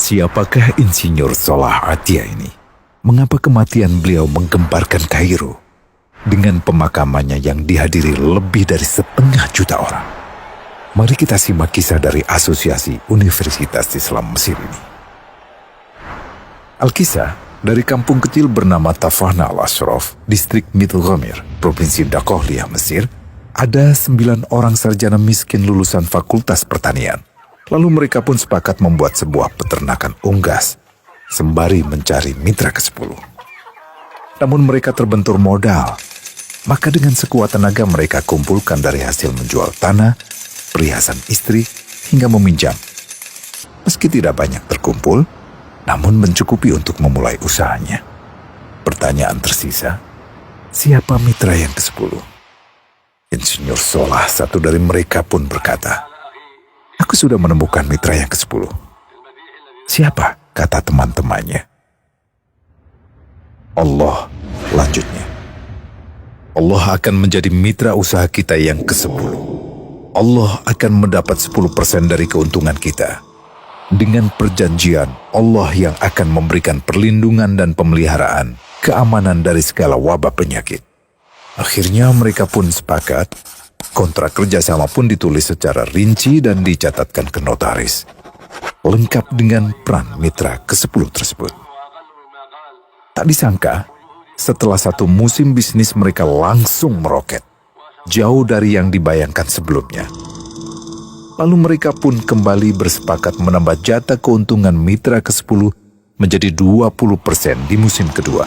Siapakah Insinyur Solah Atia ini? Mengapa kematian beliau menggemparkan Kairo dengan pemakamannya yang dihadiri lebih dari 500.000 orang? Mari kita simak kisah dari Asosiasi Universitas Islam Mesir ini. Al-Kisah dari kampung kecil bernama Tafahna al-Ashraf, distrik Middle Ghamir, provinsi Dakohlia, Mesir, ada 9 orang sarjana miskin lulusan Fakultas Pertanian. Lalu mereka pun sepakat membuat sebuah peternakan unggas, sembari mencari mitra ke-10. Namun mereka terbentur modal, maka dengan sekuat tenaga mereka kumpulkan dari hasil menjual tanah, perhiasan istri, hingga meminjam. Meski tidak banyak terkumpul, namun mencukupi untuk memulai usahanya. Pertanyaan tersisa, siapa mitra yang ke-10? Insinyur Solah, satu dari mereka, pun berkata, "Aku sudah menemukan mitra yang ke-10. Siapa?" kata teman-temannya. "Allah," lanjutnya. "Allah akan menjadi mitra usaha kita yang ke-10. Allah akan mendapat 10% dari keuntungan kita. Dengan perjanjian, Allah yang akan memberikan perlindungan dan pemeliharaan, keamanan dari segala wabah penyakit." Akhirnya mereka pun sepakat. Kontrak kerjasama pun ditulis secara rinci dan dicatatkan ke notaris, lengkap dengan peran mitra ke-10 tersebut. Tak disangka, setelah 1 musim bisnis mereka langsung meroket, jauh dari yang dibayangkan sebelumnya. Lalu mereka pun kembali bersepakat menambah jatah keuntungan mitra ke-10 menjadi 20% di musim kedua,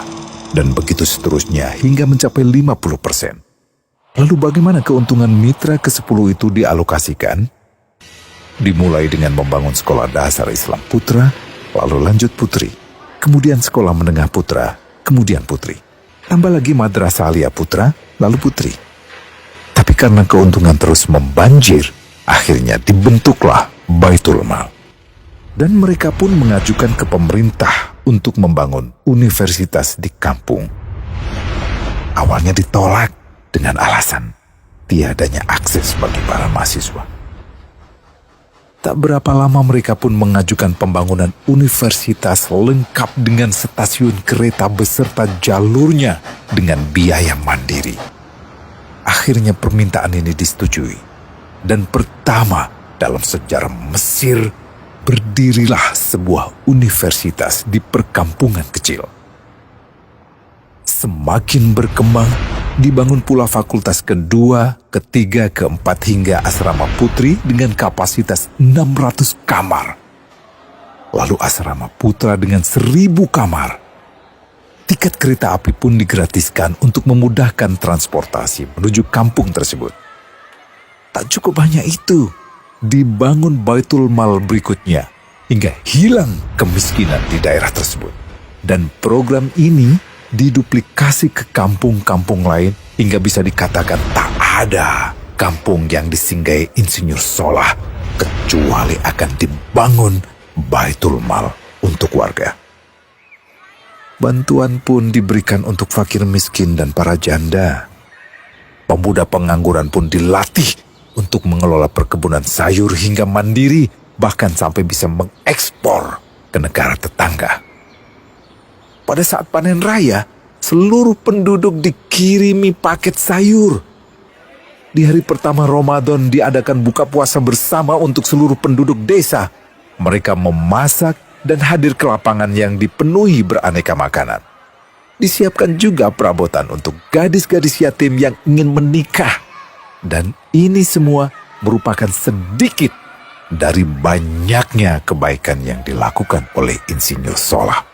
dan begitu seterusnya hingga mencapai 50%. Lalu bagaimana keuntungan mitra ke-10 itu dialokasikan? Dimulai dengan membangun sekolah dasar Islam putra, lalu lanjut putri, kemudian sekolah menengah putra, kemudian putri. Tambah lagi madrasah aliyah putra, lalu putri. Tapi karena keuntungan terus membanjir, akhirnya dibentuklah Baitul Mal. Dan mereka pun mengajukan ke pemerintah untuk membangun universitas di kampung. Awalnya ditolak dengan alasan tiadanya akses bagi para mahasiswa. Tak berapa lama mereka pun mengajukan pembangunan universitas lengkap dengan stasiun kereta beserta jalurnya dengan biaya mandiri. Akhirnya permintaan ini disetujui, dan pertama dalam sejarah Mesir berdirilah sebuah universitas di perkampungan kecil. Semakin berkembang, dibangun pula fakultas kedua, ketiga, keempat hingga asrama putri dengan kapasitas 600 kamar. Lalu asrama putra dengan 1.000 kamar. Tiket kereta api pun digratiskan untuk memudahkan transportasi menuju kampung tersebut. Tak cukup hanya itu, dibangun Baitul Mal berikutnya hingga hilang kemiskinan di daerah tersebut. Dan program ini diduplikasi ke kampung-kampung lain hingga bisa dikatakan tak ada kampung yang disinggahi Insinyur Solah kecuali akan dibangun Baitul Mal untuk warga. Bantuan pun diberikan untuk fakir miskin dan para janda. Pemuda pengangguran pun dilatih untuk mengelola perkebunan sayur hingga mandiri, bahkan sampai bisa mengekspor ke negara tetangga. Pada saat panen raya, seluruh penduduk dikirimi paket sayur. Di hari pertama Ramadan diadakan buka puasa bersama untuk seluruh penduduk desa. Mereka memasak dan hadir ke lapangan yang dipenuhi beraneka makanan. Disiapkan juga perabotan untuk gadis-gadis yatim yang ingin menikah. Dan ini semua merupakan sedikit dari banyaknya kebaikan yang dilakukan oleh Insinyur Solah.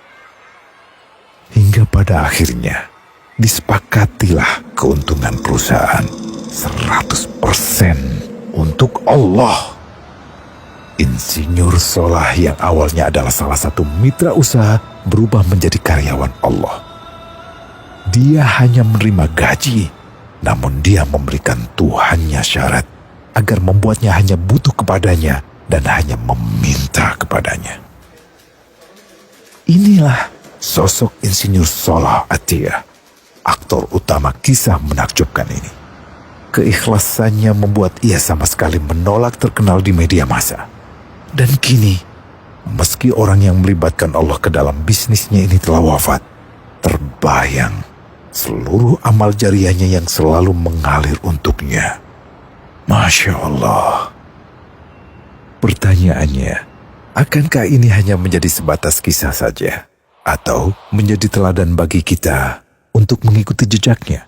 Hingga pada akhirnya disepakatilah keuntungan perusahaan 100% untuk Allah. Insinyur Solah yang awalnya adalah salah satu mitra usaha berubah menjadi karyawan Allah. Dia hanya menerima gaji, namun dia memberikan Tuhannya syarat agar membuatnya hanya butuh kepadanya dan hanya meminta kepadanya. Inilah sosok Insinyur Solah Atia, aktor utama kisah menakjubkan ini. Keikhlasannya membuat ia sama sekali menolak terkenal di media massa. Dan kini, meski orang yang melibatkan Allah ke dalam bisnisnya ini telah wafat, terbayang seluruh amal jariahnya yang selalu mengalir untuknya. Masya Allah. Pertanyaannya, akankah ini hanya menjadi sebatas kisah saja? Atau menjadi teladan bagi kita untuk mengikuti jejaknya?